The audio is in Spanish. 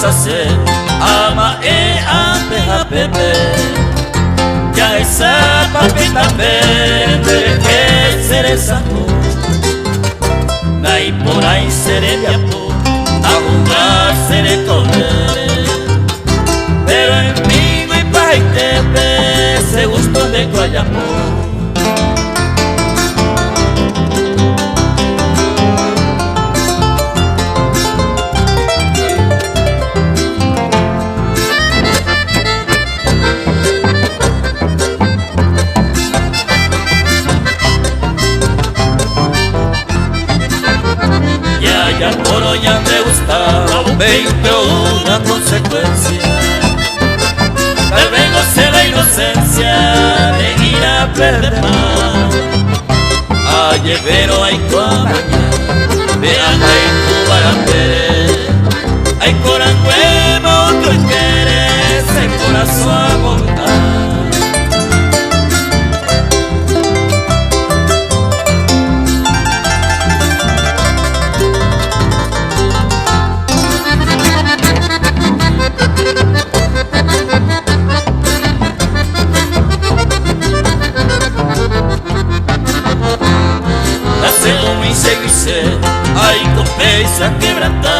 sacer ama e ante a bebê. Ya esa papita verde que cereza Nai por ahí seré de apo a jugar seré comer. Pero en mí no hay paitepe se gustó de Guayamón. Ya por hoy han de gustar 21 consecuencias. Tal vez goce la inocencia de ir a perder más. Ay, pero hay cuamaña, vean hay cubarambere. Hay coranguema, otro interés, el corazón a montar. Ay, copeça quebrantada.